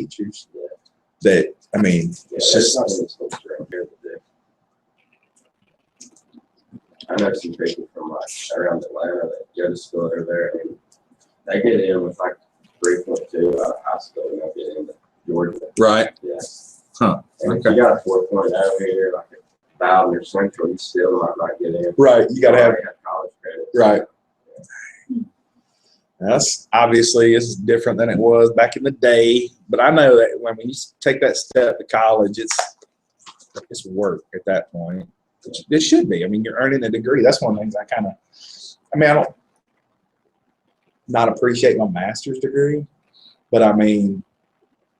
teachers that, I mean, it's just. I know some people from like around Atlanta that go to school over there, and they get in with like 3.2 out of high school, and they get into Georgia. Right. Yeah. Huh. And if you got a 4.0 here, like a Bowden or Central, you still might not get in. Right. You got to have college credits. Right. That's obviously is different than it was back in the day, but I know that when you take that step to college, it's work at that point. It should be. I mean, you're earning a degree. That's one of the things I don't not appreciate my master's degree, but I mean,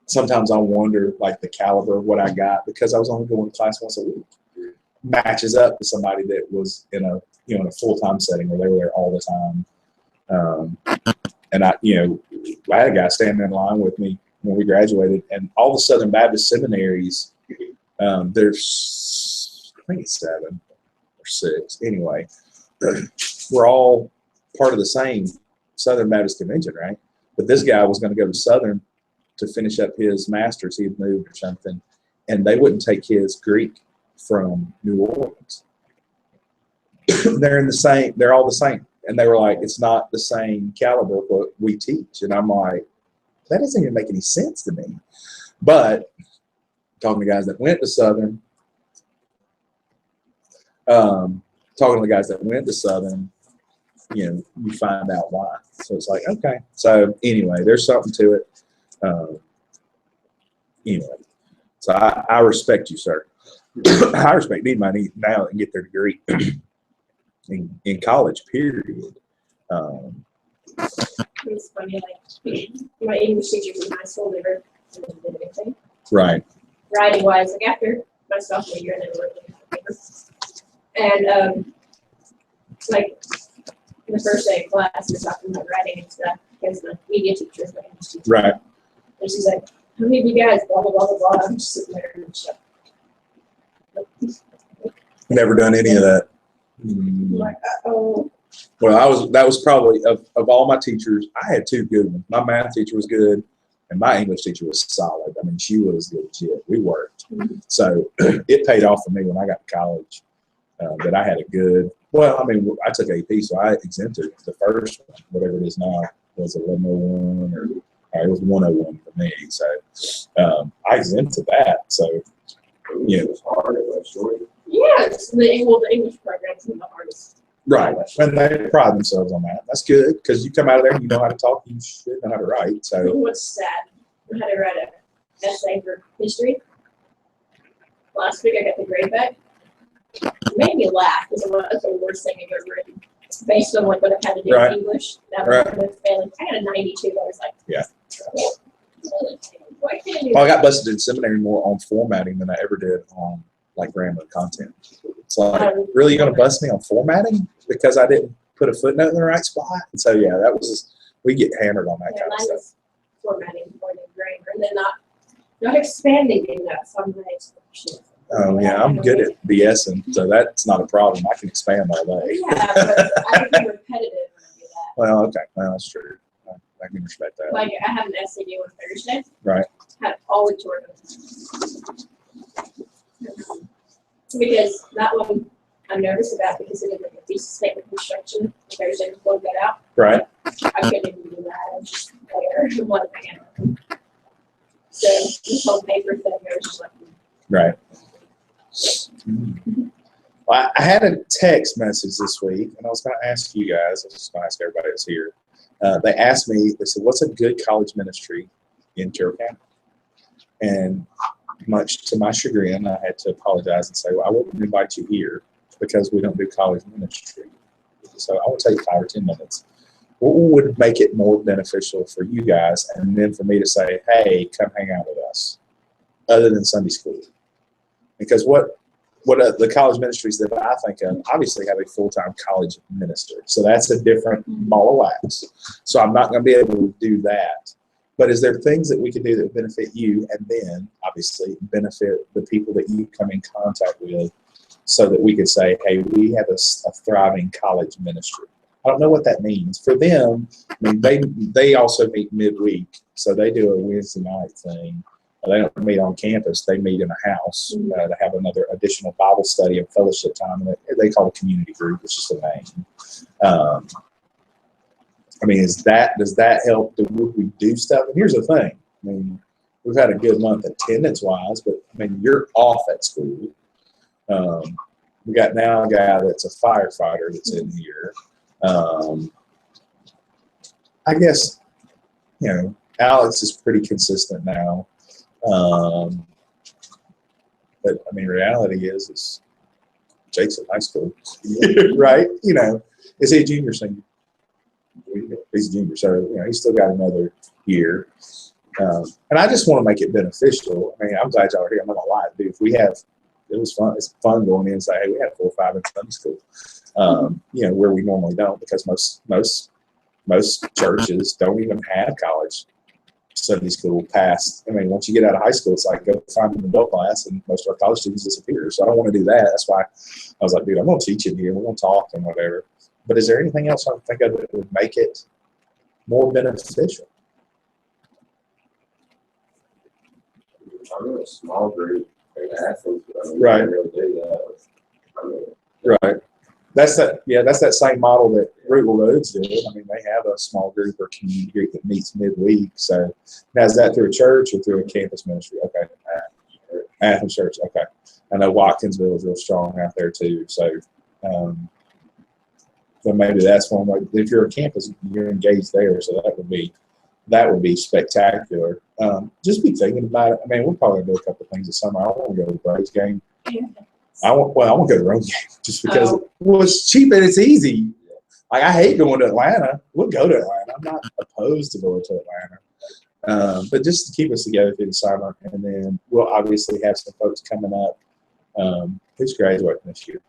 sometimes I wonder like the caliber of what I got because I was only going to class once a week. Matches up to somebody that was in a full-time setting where they were there all the time. And I had a guy standing in line with me when we graduated, and all the Southern Baptist seminaries, there's, I think it's 7 or 6, anyway, we're all part of the same Southern Baptist Convention, right? But this guy was going to go to Southern to finish up his master's. He had moved or something, and they wouldn't take his Greek from New Orleans. They're all the same. And they were like, it's not the same caliber of what we teach. And I'm like, that doesn't even make any sense to me. But talking to guys that went to Southern, you find out why. So it's like, okay. So anyway, there's something to it. Anyway, so I respect you, sir. I respect anybody now that can get their degree in college, period. It's funny, like my English teachers in high school never did anything. Right. Writing wise, like after my sophomore year, I never wrote any paper. And like the first day of class, we're talking about writing and stuff because the media teacher is my English teacher. Right. And she's like, "How many of you guys?" Blah blah blah blah blah. I'm just sitting there and shut. Never done any of that. Like, oh. Well, that was probably of all my teachers, I had 2 good ones. My math teacher was good, and my English teacher was solid. I mean, she was legit. We worked. Mm-hmm. So it paid off for me when I got to college that I had a good, well, I mean, I took AP, so I exempted the first one, whatever it is now, was 1101 or it was 101 for me. So I exempted that. So, It was hard. It was short. Yes, the English program's the hardest. right. And they pride themselves on that. That's good because you come out of there and you know how to talk, you should know how to write. So What's sad? I had to write an essay for history. Last week I got the grade back. It made me laugh because it was the worst thing I've ever written. Based on what I had to do Right. in English. That Right. was failing. I got a 92. I was like, Yeah. Why can't I do I got that? busted in seminary more on formatting than I ever did on like grammar and content. It's like, really, you're going to bust me on formatting because I didn't put a footnote in the right spot? And so, yeah, we get hammered on that Yeah, kind of mine stuff. was formatting more than grammar, and then not expanding enough. So I'm like, shit. Oh, yeah, I'm good at BSing, so that's not a problem. I can expand all day. Yeah, but I become repetitive when I do that. Well, okay, well, that's true. I can respect that. Like I have an essay due on Thursday. Right. Had all week to work on it. Because that one I'm nervous about because it is like a thesis statement construction. Thursday to close that out. Right. I couldn't even do that. I was just there. What a man. So this whole paper thing, I was just like, Right. Well, I had a text message this week, and I was going to ask you guys, I was just going to ask everybody that's here. They asked me, they said, what's a good college ministry in Carroll County? And much to my chagrin, I had to apologize and say, well, I wouldn't invite you here because we don't do college ministry. So I will take 5 or 10 minutes. What would make it more beneficial for you guys and then for me to say, hey, come hang out with us, other than Sunday school? Because what the college ministries that I think of obviously have a full-time college minister. So that's a different ball of wax. So I'm not going to be able to do that. But is there things that we can do that benefit you and then obviously benefit the people that you come in contact with so that we could say, hey, we have a thriving college ministry? I don't know what that means. For them, I mean, they also meet midweek, so they do a Wednesday night thing. They don't meet on campus. They meet in a house to have another additional Bible study and fellowship time. And they call it a community group. It's just a name. I mean, does that help? Would we do stuff? And here's the thing. I mean, we've had a good month attendance-wise, but, I mean, you're off at school. We got now a guy that's a firefighter that's in here. I guess, you know, Alex is pretty consistent now. But I mean, reality is Jake's in high school, right? You know, is he a junior, senior? He's a junior, so you know he's still got another year. And I just want to make it beneficial. I mean, I'm glad y'all are here. I'm not gonna lie, dude. It was fun. It's fun going in and say, hey, we had 4 or 5 in Sunday school. You know, where we normally don't, because most churches don't even have college Sunday school past. I mean, once you get out of high school, it's like go find an adult class, and most of our college students disappear. So I don't want to do that. That's why I was like, dude, I'm going to teach in here. We're going to talk and whatever. But is there anything else I can think of that would make it more beneficial? I'm in a small group in Athens, but I mean, Right. I really do that. I mean, Right. That's that same model that Riegel Roads did. I mean, they have a small group or community group that meets midweek. So now is that through a church or through a campus ministry? Okay. Athens Church. Okay. I know Watkinsville is real strong out there too. So, so maybe that's one way. If you're a campus, you're engaged there. So that would be spectacular. Just be thinking about it. I mean, we'll probably do a couple of things this summer. I want to go to the Braves game. I want to go to the road game just because it's cheap and it's easy. Like, I hate going to Atlanta. We'll go to Atlanta. I'm not opposed to going to Atlanta. But just to keep us together through the summer. And then we'll obviously have some folks coming up. Who's graduating this year?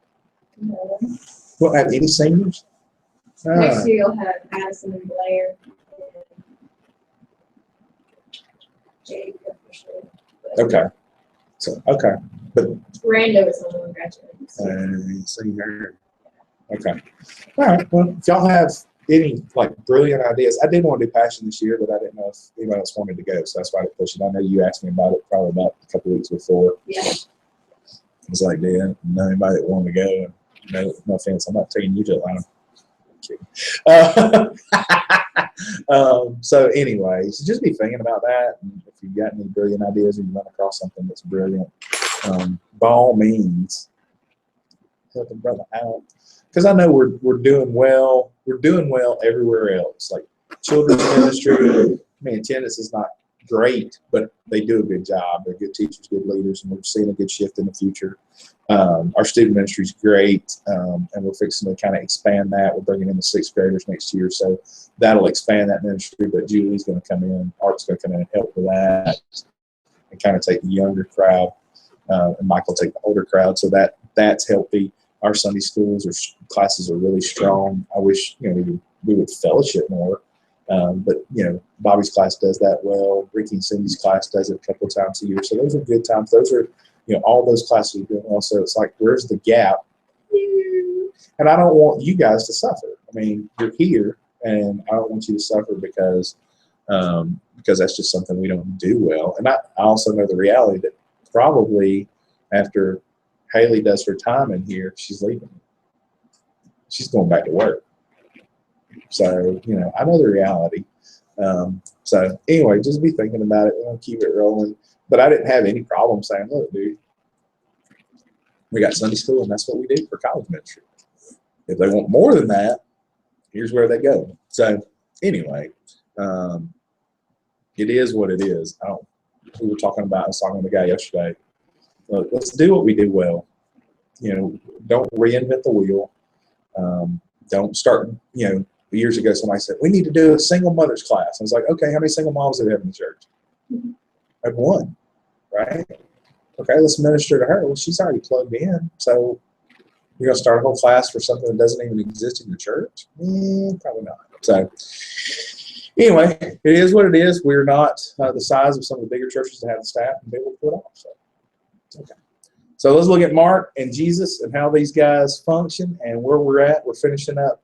No. We'll have any seniors? Next year you'll have Addison and Blair. Jake, officially. Okay. So, okay. But Rando is the only one graduating. senior. Okay. All right. Well, if y'all have any like brilliant ideas, I did want to do Passion this year, but I didn't know if anybody else wanted to go, so that's why I pushed it. I know you asked me about it probably about a couple weeks before. Yeah. It's like, yeah, know anybody that wanted to go. No offense, I'm not taking you to Atlanta. So anyway, so just be thinking about that. And if you've got any brilliant ideas or you run across something that's brilliant, by all means, help a brother out. Because I know we're doing well. We're doing well everywhere else. Like children's ministry, I mean, attendance is not great, but they do a good job. They're good teachers, good leaders, and we're seeing a good shift in the future. Our student ministry is great, and we're fixing to kind of expand that. We're bringing in the 6th graders next year, so that'll expand that ministry. But Julie's going to come in, Art's going to come in and help with that, and kind of take the younger crowd, and Michael will take the older crowd. So that's healthy. Our Sunday schools or classes are really strong. I wish we would fellowship more. But Bobby's class does that well. Ricky and Cindy's class does it a couple of times a year. So those are good times. Those are, all those classes are doing well. So it's like, where's the gap? And I don't want you guys to suffer. I mean, you're here, and I don't want you to suffer because that's just something we don't do well. And I also know the reality that probably after Haley does her time in here, she's leaving. She's going back to work. So, I know the reality. So anyway, just be thinking about it. We'll keep it rolling. But I didn't have any problem saying, look, dude, we got Sunday school, and that's what we do for college ministry. If they want more than that, here's where they go. So anyway, it is what it is. I was talking to the guy yesterday. Look, let's do what we do well. Don't reinvent the wheel. Don't start, years ago, somebody said, we need to do a single mother's class. I was like, okay, how many single moms do we have in the church? I have one, right? Okay, let's minister to her. Well, she's already plugged in. So you're going to start a whole class for something that doesn't even exist in your church? Probably not. So anyway, it is what it is. We're not the size of some of the bigger churches that have the staff and be able to pull it off. So, okay. So let's look at Mark and Jesus and how these guys function and where we're at. We're finishing up,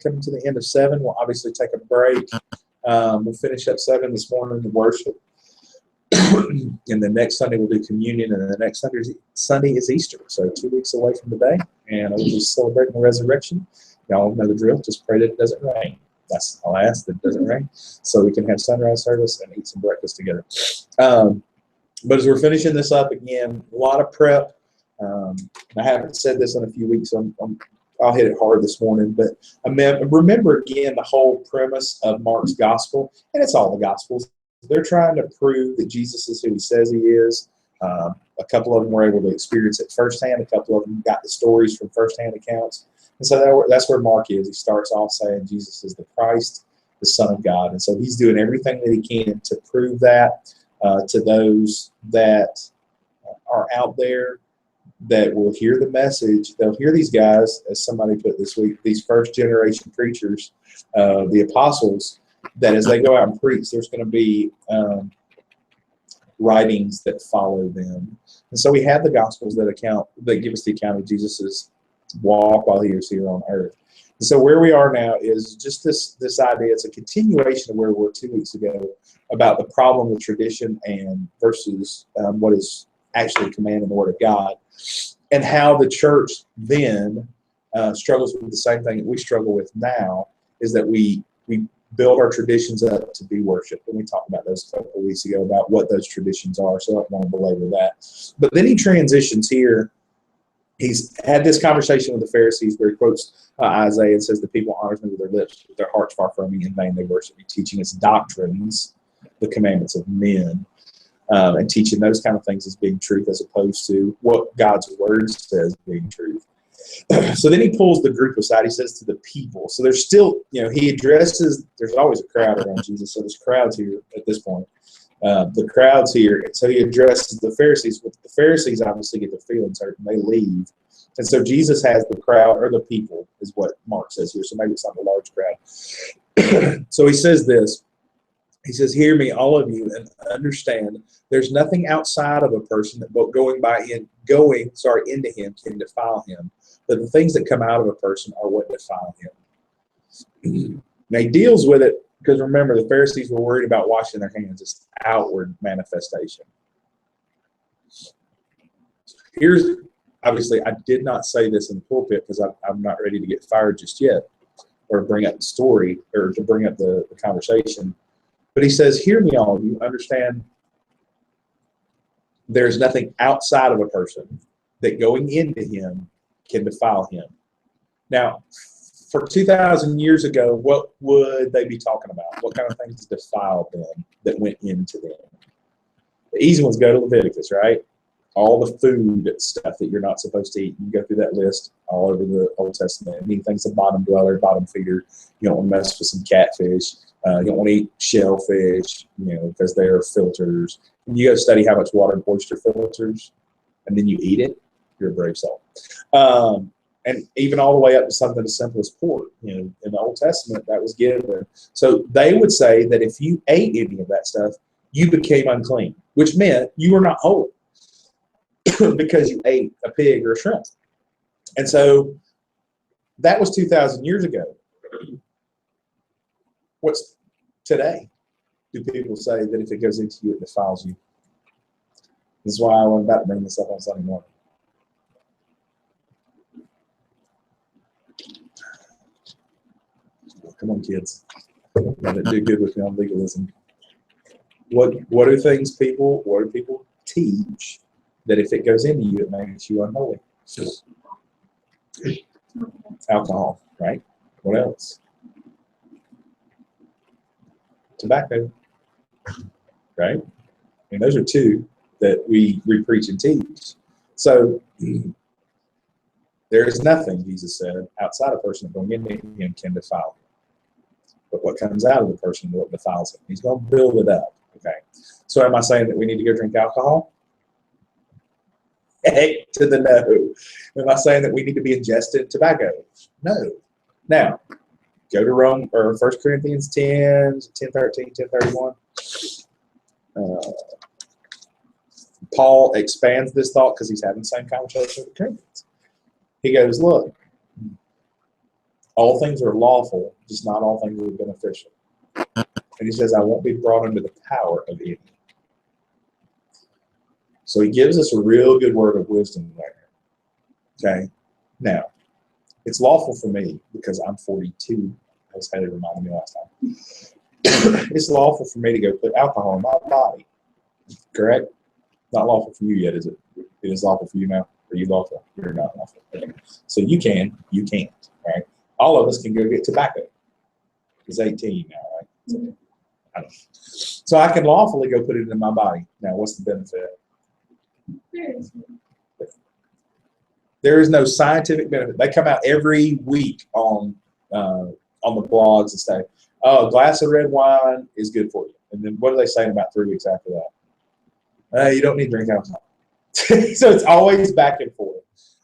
coming to the end of 7. We'll obviously take a break. We'll finish up 7 this morning in worship. And the next Sunday we'll do communion, and the next Sunday is Easter. So 2 weeks away from today, and we'll be celebrating the resurrection. Y'all know the drill. Just pray that it doesn't rain. That's all I ask, that it doesn't rain, so we can have sunrise service and eat some breakfast together. But as we're finishing this up again, a lot of prep. I haven't said this in a few weeks, so I'll hit it hard this morning. But remember again the whole premise of Mark's gospel, and it's all the gospels. They're trying to prove that Jesus is who he says he is. A couple of them were able to experience it firsthand. A couple of them got the stories from firsthand accounts. And so that's where Mark is. He starts off saying Jesus is the Christ, the Son of God. And so he's doing everything that he can to prove that to those that are out there that will hear the message. They'll hear these guys, as somebody put this week, these first generation preachers, the apostles, that as they go out and preach, there's going to be writings that follow them. And so we have the Gospels that give us the account of Jesus's walk while he was here on earth. And so where we are now is just this idea. It's a continuation of where we were 2 weeks ago about the problem with tradition and versus what is actually command in the Word of God, and how the church then struggles with the same thing that we struggle with now, is that we build our traditions up to be worshiped. And we talked about those a couple of weeks ago about what those traditions are, so I don't want to belabor that. But then he transitions here. He's had this conversation with the Pharisees where he quotes Isaiah and says, the people honors me with their lips, but their hearts far from me. In vain they worship me, teaching its doctrines, the commandments of men, and teaching those kind of things as being truth as opposed to what God's word says being truth. So then he pulls the group aside. He says to the people. So there's still, he addresses, there's always a crowd around Jesus. So there's crowds here at this point. The crowd's here. And so he addresses the Pharisees. But the Pharisees obviously get their feelings hurt and they leave. And so Jesus has the crowd, or the people, is what Mark says here. So maybe it's not a large crowd. So he says this. He says, hear me, all of you, and understand there's nothing outside of a person that going into him can defile him. But the things that come out of a person are what defile him. Now he deals with it because remember, the Pharisees were worried about washing their hands. It's outward manifestation. Obviously, I did not say this in the pulpit because I'm not ready to get fired just yet, or bring up the story, or to bring up the conversation. But he says, hear me, all of you, understand there's nothing outside of a person that going into him can defile him. Now, for 2,000 years ago, what would they be talking about? What kind of things defiled them that went into them? The easy ones go to Leviticus, right? All the food stuff that you're not supposed to eat. You can go through that list all over the Old Testament. Anything's a bottom dweller, bottom feeder. You don't want to mess with some catfish. You don't want to eat shellfish, because they're filters. And you go study how much water an oyster filters, and then you eat it, you're a brave soul. And even all the way up to something as simple as pork. In the Old Testament, that was given. So they would say that if you ate any of that stuff, you became unclean, which meant you were not holy because you ate a pig or a shrimp. And so that was 2,000 years ago. What's today? Do people say that if it goes into you, it defiles you? This is why I was about to bring this up on Sunday morning. Come on, kids. Do good with me on legalism. What do people teach that if it goes into you, it makes you unholy? Alcohol, right? What else? Tobacco, right? And those are two that we preach and teach. So there is nothing, Jesus said, outside a person that going into him can defile him. But what comes out of the person is what defiles him. He's going to build it up. Okay. So am I saying that we need to go drink alcohol? Heck to the no. Am I saying that we need to be ingested tobacco? No. Now, go to 1 Corinthians 10, 10:13, 10:31. Paul expands this thought because he's having the same conversation with the Corinthians. He goes, look, all things are lawful, just not all things are beneficial. And he says, I won't be brought under the power of any. So he gives us a real good word of wisdom there. Okay? Now, it's lawful for me because I'm 42, as Haley reminded me last time. It's lawful for me to go put alcohol in my body. Correct? Not lawful for you yet, is it? It is lawful for you now? Are you lawful? You're not lawful. Okay. So you can't, right? All of us can go get tobacco. He's 18 now, right? So I can lawfully go put it in my body. Now, what's the benefit? There is no scientific benefit. They come out every week on the blogs and say, oh, a glass of red wine is good for you. And then what do they say in about 3 weeks after that? You don't need to drink alcohol. So it's always back and forth.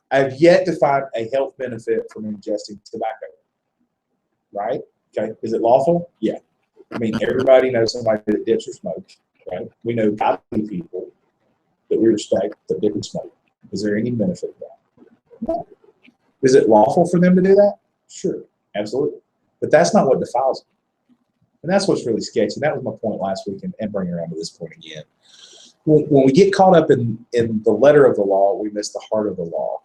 I've yet to find a health benefit from ingesting tobacco. Right? Okay. Is it lawful? Yeah. I mean, everybody knows somebody that dips or smokes. Right? We know godly people that we respect that dip and smoke. Is there any benefit to that? No. Is it lawful for them to do that? Sure. Absolutely. But that's not what defiles them. And that's what's really sketchy. That was my point last week, and bringing around to this point again. When we get caught up in the letter of the law, we miss the heart of the law.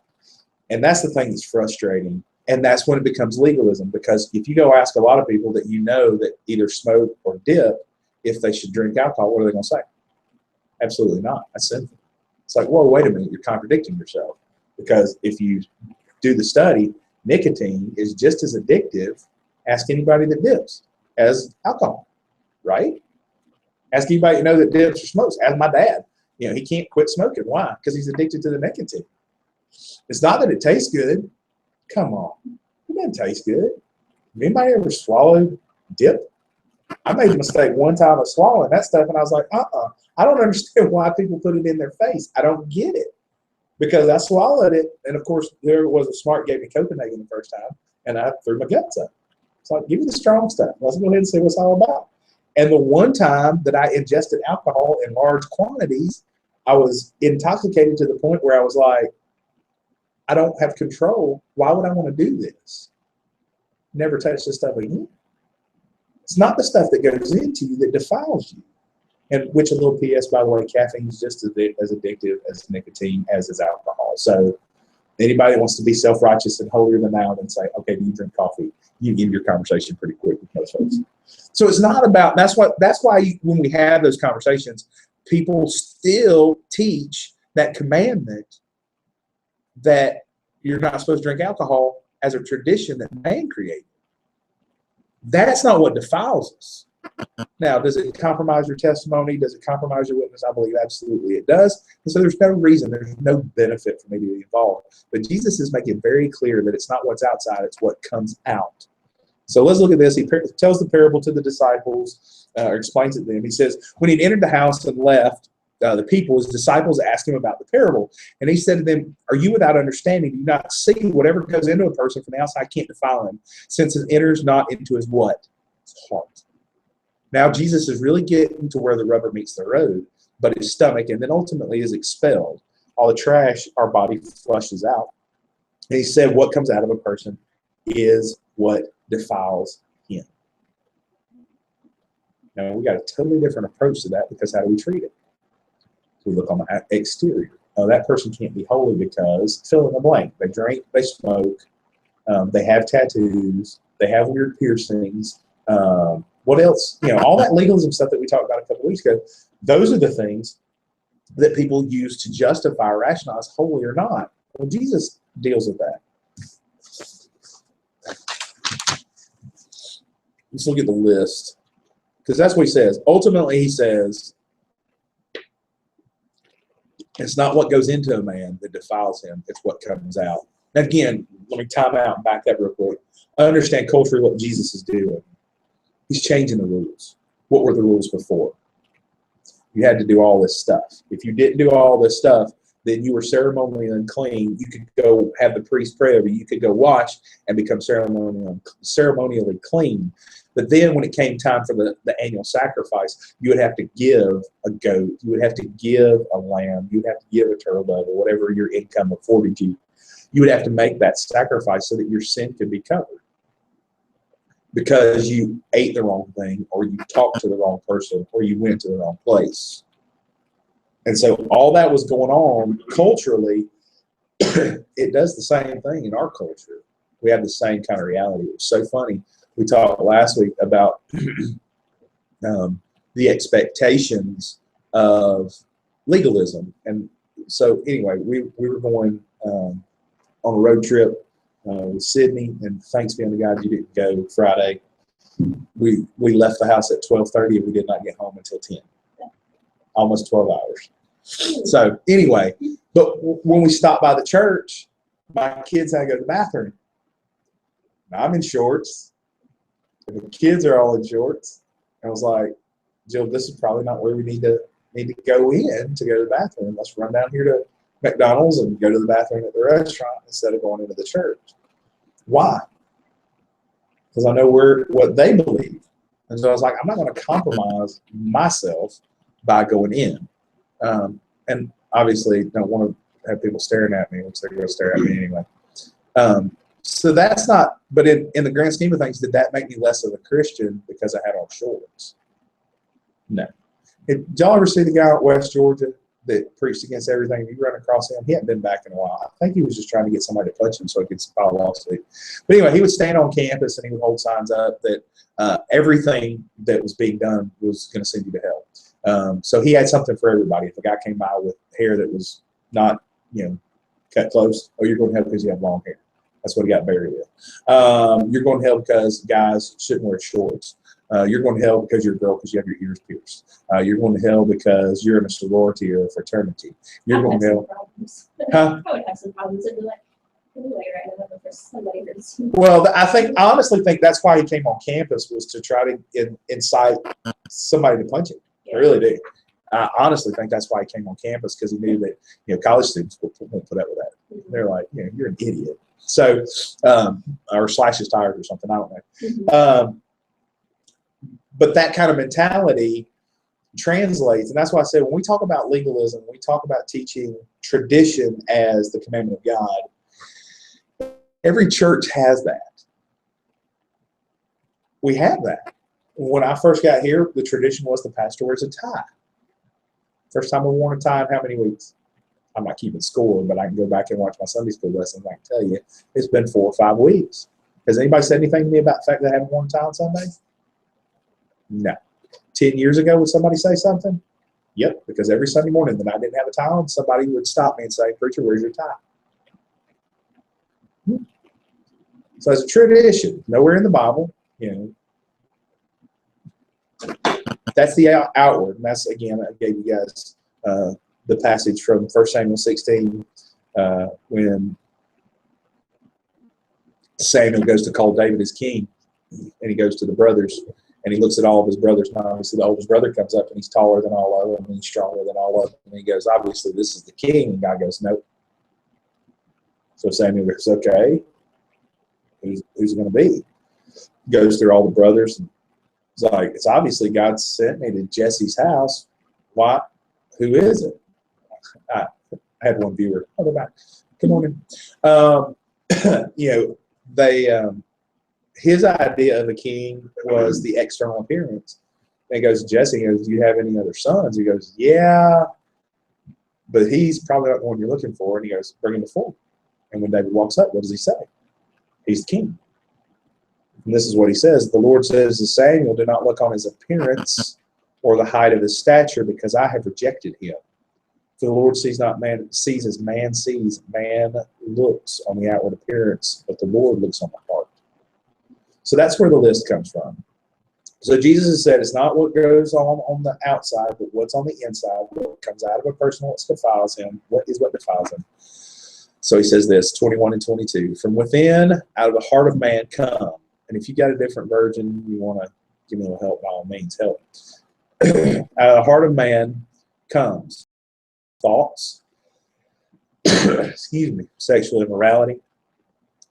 And that's the thing that's frustrating. And that's when it becomes legalism, because if you go ask a lot of people that you know that either smoke or dip, if they should drink alcohol, what are they going to say? Absolutely not. That's sinful. It's like, whoa, wait a minute, you're contradicting yourself. Because if you do the study, nicotine is just as addictive, ask anybody that dips, as alcohol, right? Ask anybody you know that dips or smokes. Ask my dad. You know, he can't quit smoking. Why? Because he's addicted to the nicotine. It's not that it tastes good. Come on. It doesn't taste good. Have anybody ever swallowed dip? I made the mistake one time of swallowing that stuff, and I was like, I don't understand why people put it in their face. I don't get it. Because I swallowed it, and of course, whoever was a smart gave me Copenhagen the first time, and I threw my guts up. It's like, give me the strong stuff. Let's go ahead and see what it's all about. And the one time that I ingested alcohol in large quantities, I was intoxicated to the point where I was like, I don't have control. Why would I want to do this? Never touch this stuff again. It's not the stuff that goes into you that defiles you. And which, a little PS, by the way, caffeine is just as addictive as nicotine, as is alcohol. So anybody that wants to be self-righteous and holier than thou and say, okay, do you drink coffee? You end your conversation pretty quick with most folks. So it's not about, that's why when we have those conversations, people still teach that commandment that you're not supposed to drink alcohol as a tradition that man created. That's not what defiles us. Now, does it compromise your testimony? Does it compromise your witness? I believe absolutely it does. And so there's no reason, there's no benefit for me to be involved. But Jesus is making very clear that it's not what's outside, it's what comes out. So let's look at this. He tells the parable to the disciples, or explains it to them. He says, when he'd entered the house and left the people, his disciples asked him about the parable. And he said to them, are you without understanding? Do you not see whatever goes into a person from the outside can't defile him, since it enters not into his what? His heart. Now, Jesus is really getting to where the rubber meets the road, but his stomach, and then ultimately is expelled. All the trash our body flushes out. And he said, what comes out of a person is what defiles him. Now, we got a totally different approach to that, because how do we treat it? We look on the exterior. Oh, that person can't be holy because fill in the blank. They drink, they smoke, they have tattoos, they have weird piercings. What else? You know, all that legalism stuff that we talked about a couple of weeks ago, those are the things that people use to justify or rationalize holy or not. Well, Jesus deals with that. Let's look at the list, because that's what he says. Ultimately, he says, it's not what goes into a man that defiles him, it's what comes out. Again, let me time out and back up real quick. I understand culturally what Jesus is doing. He's changing the rules. What were the rules before? You had to do all this stuff. If you didn't do all this stuff, then you were ceremonially unclean. You could go have the priest pray over you. You could go wash and become ceremonially clean. But then when it came time for the annual sacrifice, you would have to give a goat, you would have to give a lamb, you would have to give a turtle dove, or whatever your income afforded you. You would have to make that sacrifice so that your sin could be covered, because you ate the wrong thing, or you talked to the wrong person, or you went to the wrong place. And so all that was going on culturally. It does the same thing in our culture. We have the same kind of reality. It was so funny. We talked last week about the expectations of legalism. And so anyway, we were going on a road trip with Sydney, and thanks be unto God you didn't go Friday. We left the house at 12:30 and we did not get home until 10. Almost 12 hours. So anyway, but when we stopped by the church, my kids had to go to the bathroom. I'm in shorts. The kids are all in shorts. I was like, Jill, this is probably not where we need to go in to go to the bathroom. Let's run down here to McDonald's and go to the bathroom at the restaurant instead of going into the church. Why? Because I know what they believe. And so I was like, I'm not going to compromise myself by going in. And obviously don't want to have people staring at me, which they're going to stare at me anyway. So that's not, but in the grand scheme of things, did that make me less of a Christian because I had on shorts? No. Did y'all ever see the guy out West Georgia that preached against everything? You run across him. He hadn't been back in a while. I think he was just trying to get somebody to punch him so he could file a lawsuit. But anyway, he would stand on campus and he would hold signs up that everything that was being done was going to send you to hell. So he had something for everybody. If a guy came by with hair that was not, cut close, oh, you're going to hell because you have long hair. That's what he got buried with. You're going to hell because guys shouldn't wear shorts. You're going to hell because you're a girl because you have your ears pierced. You're going to hell because you're in a sorority or a fraternity. You're going to hell. Huh? I would have some problems. I'd be like, anyway, right? I don't know if somebody that's. Well, I honestly think that's why he came on campus, was to try to incite somebody to punch him. Yeah. I really do. I honestly think that's why he came on campus, because he knew that college students won't put up with that. Mm-hmm. They're like, you're an idiot. So, or slash his tires or something. I don't know. Mm-hmm. But that kind of mentality translates, and that's why I say when we talk about legalism, we talk about teaching tradition as the commandment of God. Every church has that. We have that. When I first got here, the tradition was the pastor wears a tie. First time I worn a tie in how many weeks? I'm not keeping score, but I can go back and watch my Sunday school lessons. I can tell you, it's been 4 or 5 weeks. Has anybody said anything to me about the fact that I haven't worn a tie on Sunday? No. 10 years ago, would somebody say something? Yep, because every Sunday morning that I didn't have a tie on, somebody would stop me and say, "Preacher, where's your tie?" So it's a tradition. Nowhere in the Bible, That's the outward. And that's, again, I gave you guys the passage from 1 Samuel 16 when Samuel goes to call David as king, and he goes to the brothers, and he looks at all of his brothers. Now, obviously, the oldest brother comes up, and he's taller than all of them, and he's stronger than all of them. And he goes, "Obviously, this is the king." And God goes, "Nope." So Samuel goes, "Okay, who's it going to be?" Goes through all the brothers, and it's like, "It's obviously God sent me to Jesse's house. Why? Who is it?" I had one viewer. Oh, they're back. Good morning. His idea of a king was the external appearance. And he goes to Jesse, he goes, "Do you have any other sons?" He goes, "Yeah, but he's probably not the one you're looking for." And he goes, "Bring him before." And when David walks up, what does he say? He's the king. And this is what he says. "The Lord says to Samuel, do not look on his appearance or the height of his stature, because I have rejected him. For the Lord sees not man sees as man sees. Man looks on the outward appearance, but the Lord looks on the heart." So that's where the list comes from. So Jesus has said it's not what goes on the outside, but what's on the inside. What comes out of a person, what defiles him. What defiles him? So he says this, 21 and 22. "From within, out of the heart of man come." And if you got a different version, you want to give me a little help, by all means, help. "Out of the heart of man comes thoughts, sexual immorality,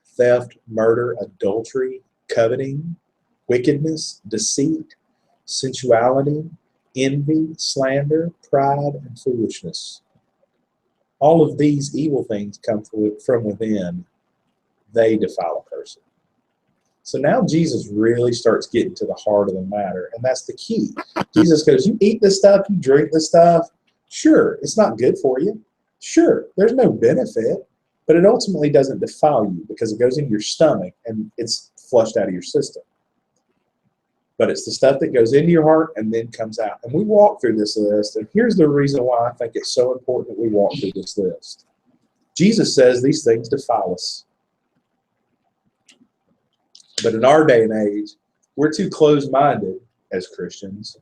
theft, murder, adultery, coveting, wickedness, deceit, sensuality, envy, slander, pride, and foolishness. All of these evil things come from within. They defile a person. So now Jesus really starts getting to the heart of the matter, and that's the key. Jesus goes, you eat this stuff, you drink this stuff, sure, it's not good for you. Sure, there's no benefit, but it ultimately doesn't defile you because it goes into your stomach and it's flushed out of your system. But it's the stuff that goes into your heart and then comes out. And we walk through this list, and here's the reason why I think it's so important that we walk through this list. Jesus says these things defile us. But in our day and age, we're too closed-minded as Christians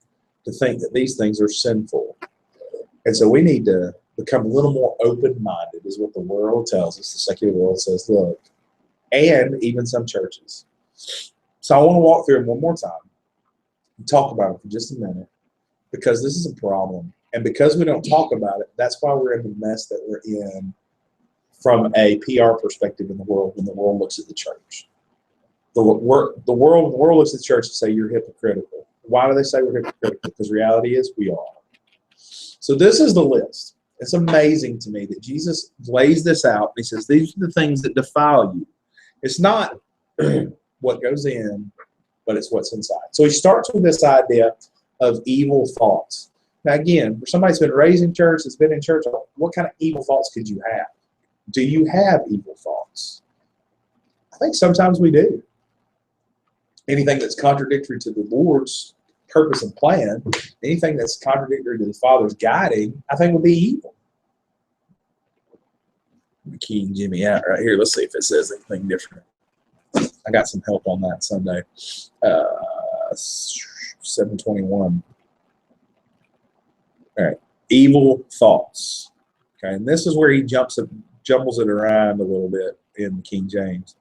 to think that these things are sinful. And so we need to become a little more open-minded, is what the world tells us. The secular world says, look, and even some churches. So I want to walk through them one more time and talk about it for just a minute, because this is a problem. And because we don't talk about it, that's why we're in the mess that we're in from a PR perspective in the world when the world looks at the church. The world looks at the church and say, you're hypocritical. Why do they say we're hypocritical? Because reality is we are. So this is the list. It's amazing to me that Jesus lays this out. He says, these are the things that defile you. It's not what goes in, but it's what's inside. So he starts with this idea of evil thoughts. Now again, for somebody who's been raised in church, that's been in church, what kind of evil thoughts could you have? Do you have evil thoughts? I think sometimes we do. Anything that's contradictory to the Lord's purpose and plan, anything that's contradictory to the Father's guiding, I think would be evil. I'm keying Jimmy out right here. Let's see if it says anything different. I got some help on that Sunday. 7:21. All right. Evil thoughts. Okay, and this is where he jumbles it around a little bit in the King James.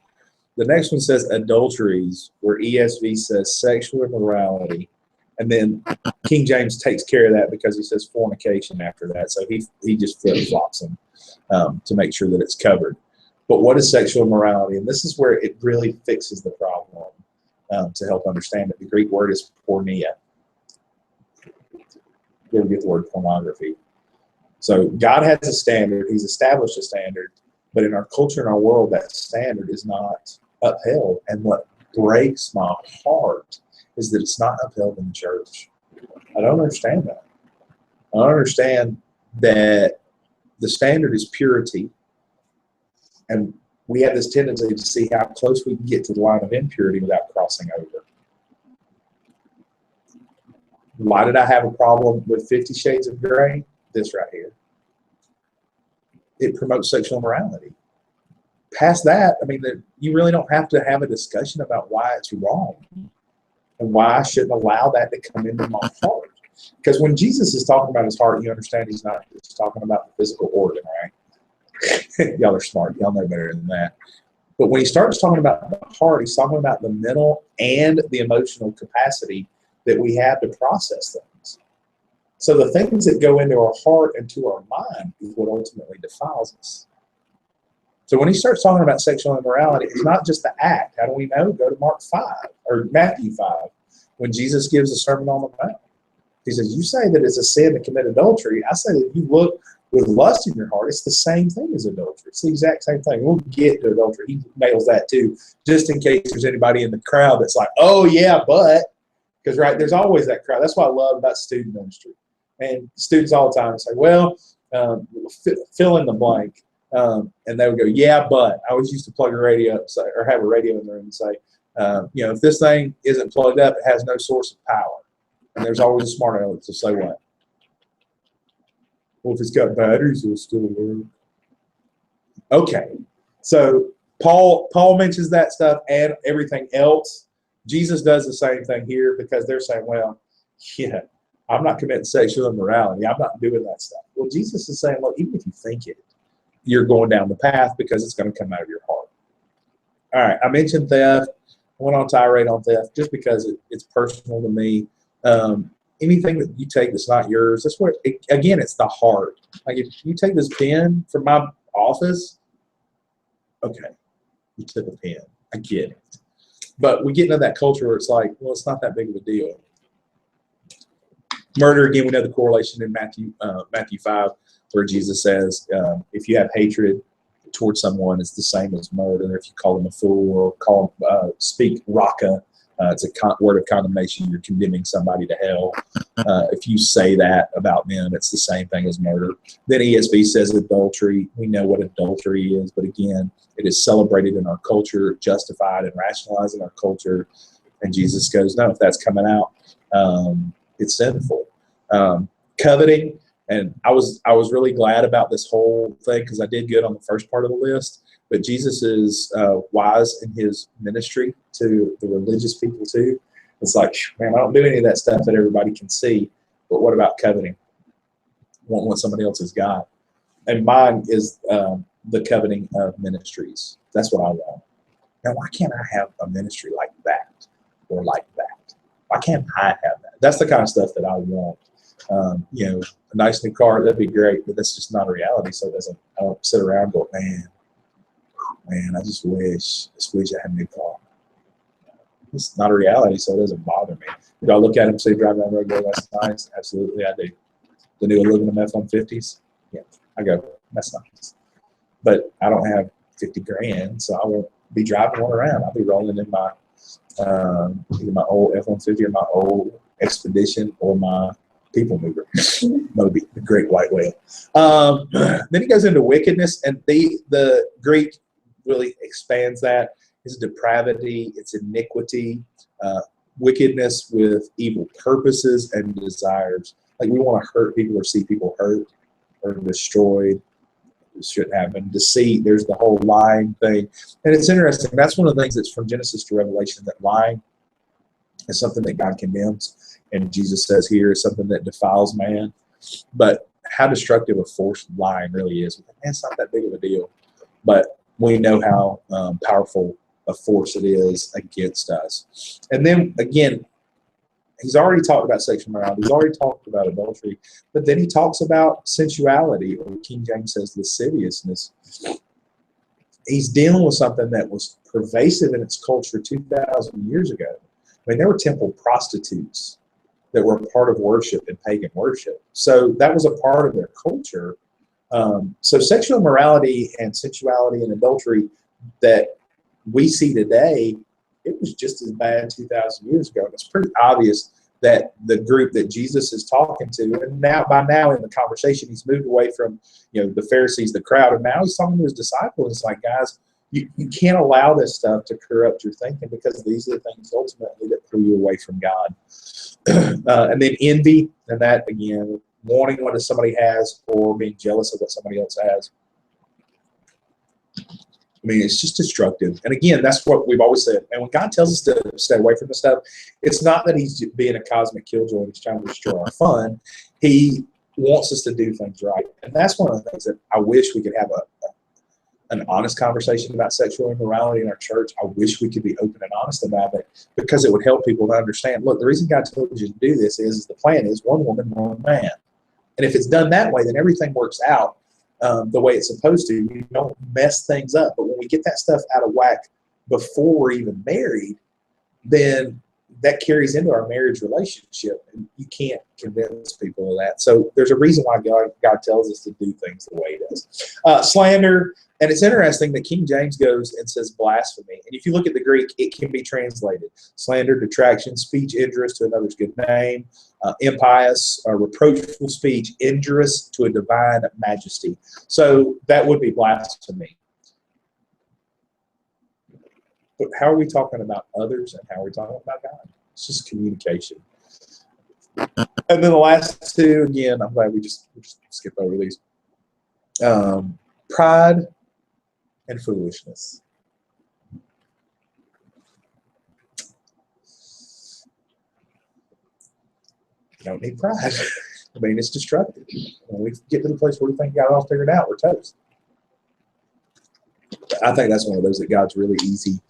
The next one says adulteries, where ESV says sexual immorality. And then King James takes care of that because he says fornication after that. So he just flip-flops them to make sure that it's covered. But what is sexual immorality? And this is where it really fixes the problem to help understand it. The Greek word is porneia. Where we get the word pornography. So God has a standard. He's established a standard. But in our culture and our world, that standard is not upheld. And what breaks my heart is that it's not upheld in the church. I don't understand that. I don't understand that the standard is purity. And we have this tendency to see how close we can get to the line of impurity without crossing over. Why did I have a problem with 50 Shades of Grey? This right here. It promotes sexual immorality. Past that, I mean, you really don't have to have a discussion about why it's wrong and why I shouldn't allow that to come into my heart. Because when Jesus is talking about his heart, you understand he's not just talking about the physical organ, right? Y'all are smart. Y'all know better than that. But when he starts talking about the heart, he's talking about the mental and the emotional capacity that we have to process things. So the things that go into our heart and to our mind is what ultimately defiles us. So when he starts talking about sexual immorality, it's not just the act. How do we know? Go to Mark 5 or Matthew 5 when Jesus gives the Sermon on the Mount. He says, you say that it's a sin to commit adultery. I say that if you look with lust in your heart, it's the same thing as adultery. It's the exact same thing. We'll get to adultery. He nails that too, just in case there's anybody in the crowd that's like, oh yeah, but. Because, right, there's always that crowd. That's what I love about student ministry. And students all the time say, well, fill in the blank. And they would go, yeah, but. I always used to plug a radio up, say, or have a radio in the room and say, if this thing isn't plugged up, it has no source of power. And there's always a smart aleck to say what? Well, if it's got batteries, it'll still work. Okay. So Paul mentions that stuff and everything else. Jesus does the same thing here because they're saying, well, yeah, I'm not committing sexual immorality. I'm not doing that stuff. Well, Jesus is saying, look, even if you think it, you're going down the path because it's going to come out of your heart. All right, I mentioned theft. I went on tirade on theft just because it's personal to me. Anything that you take that's not yours, that's where, again, it's the heart. Like if you take this pen from my office, okay, you took a pen. I get it. But we get into that culture where it's like, well, it's not that big of a deal. Murder, again, we know the correlation in Matthew 5, where Jesus says, if you have hatred towards someone, it's the same as murder. If you call them a fool or speak raka, it's a word of condemnation. You're condemning somebody to hell. If you say that about them, it's the same thing as murder. Then ESV says adultery. We know what adultery is, but again, it is celebrated in our culture, justified and rationalized in our culture. And Jesus goes, no, if that's coming out, it's sinful. Coveting, and I was really glad about this whole thing because I did good on the first part of the list. But Jesus is wise in his ministry to the religious people too. It's like, man, I don't do any of that stuff that everybody can see. But what about coveting? Want what somebody else has got. And mine is the coveting of ministries. That's what I want. Now, why can't I have a ministry like that or like that? Why can't I have that? That's the kind of stuff that I want. A nice new car, that'd be great, but that's just not a reality. So I don't sit around and go, man, I just wish I had a new car. It's not a reality, so it doesn't bother me. Do I look at them and say, drive down the road, go, that's nice? Absolutely, I do. The new aluminum F-150s? Yeah, I go, that's nice. But I don't have 50 grand, so I won't be driving one around. I'll be rolling in my either my old F-150 or my old Expedition or my people mover. That'll be the great white whale. Then he goes into wickedness, and the Greek really expands that. It's depravity, it's iniquity, wickedness with evil purposes and desires. Like we want to hurt people or see people hurt or destroyed. It shouldn't happen. Deceit, there's the whole lying thing. And it's interesting. That's one of the things that's from Genesis to Revelation, that lying is something that God condemns. And Jesus says here is something that defiles man. But how destructive a force lying really is. Man, it's not that big of a deal. But we know how powerful a force it is against us. And then, again, he's already talked about sexual morality. He's already talked about adultery. But then he talks about sensuality, or King James says lasciviousness. He's dealing with something that was pervasive in its culture 2,000 years ago. I mean, there were temple prostitutes that were a part of worship and pagan worship. So that was a part of their culture. So sexual immorality and sensuality and adultery that we see today, it was just as bad 2,000 years ago. It's pretty obvious that the group that Jesus is talking to, and by now in the conversation, he's moved away from the Pharisees, the crowd, and now he's talking to his disciples. It's like, guys, you can't allow this stuff to corrupt your thinking, because these are the things ultimately that pull you away from God. And then envy, and that, again, wanting what somebody has or being jealous of what somebody else has. I mean, it's just destructive. And again, that's what we've always said. And when God tells us to stay away from this stuff, it's not that he's being a cosmic killjoy and he's trying to destroy our fun. He wants us to do things right. And that's one of the things that I wish we could have an honest conversation about sexual immorality in our church. I wish we could be open and honest about it, because it would help people to understand, look, the reason God told you to do this is the plan is one woman, one man. And if it's done that way, then everything works out the way it's supposed to. You don't mess things up. But when we get that stuff out of whack before we're even married, then that carries into our marriage relationship, and you can't convince people of that. So there's a reason why God tells us to do things the way he does. Slander, and it's interesting that King James goes and says blasphemy. And if you look at the Greek, it can be translated slander, detraction, speech injurious to another's good name, impious, reproachful speech, injurious to a divine majesty. So that would be blasphemy. But how are we talking about others, and how are we talking about God? It's just communication. And then the last two, again, I'm glad we just skip over these. Pride and foolishness. You don't need pride. I mean, it's destructive. When we get to the place where we think we got it all figured out, we're toast. I think that's one of those that God's really easy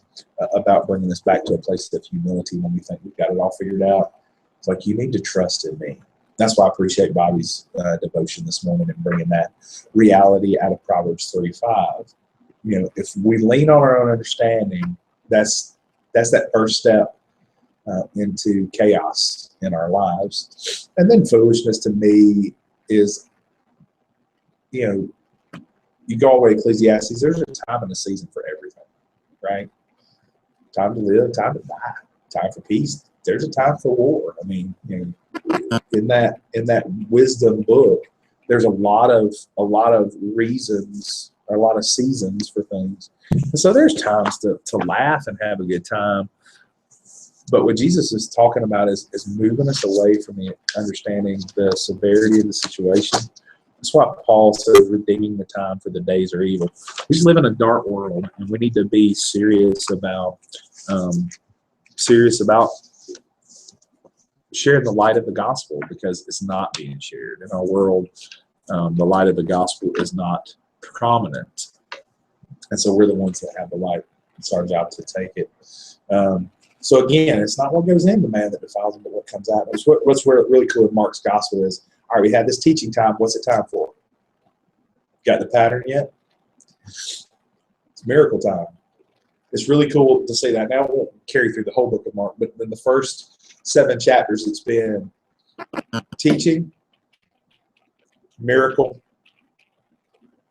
about bringing us back to a place of humility when we think we've got it all figured out. It's like, you need to trust in me. That's why I appreciate Bobby's devotion this morning and bringing that reality out of Proverbs 35. If we lean on our own understanding, that's That's that first step into chaos in our lives. And then foolishness to me is, you know, you go away Ecclesiastes, there's a time and a season for everything, right? Time to live, time to die, time for peace. There's a time for war. I mean, you know, in that wisdom book, there's a lot of reasons, or a lot of seasons for things. And so there's times to laugh and have a good time. But what Jesus is talking about is moving us away from the understanding the severity of the situation. That's why Paul says redeeming the time, for the days are evil. We just live in a dark world, and we need to be serious about sharing the light of the gospel, because it's not being shared in our world. The light of the gospel is not prominent, and so we're the ones that have the light. It's our job to take it. So again, it's not what goes in the man that defiles him, but what comes out. What's really cool in Mark's gospel is, all right, we had this teaching time. What's it time for? Got the pattern yet? It's miracle time. It's really cool to say that. Now we won't carry through the whole book of Mark, but in the first 7 chapters, it's been teaching, miracle,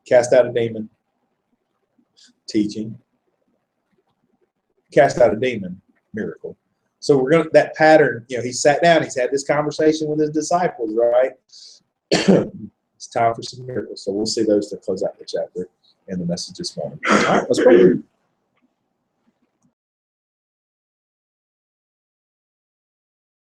cast out a demon, teaching, cast out a demon, miracle. So we're going to, that pattern, you know, he sat down, he's had this conversation with his disciples, right? It's time for some miracles. So we'll see those to close out the chapter and the message this morning. All right, let's pray.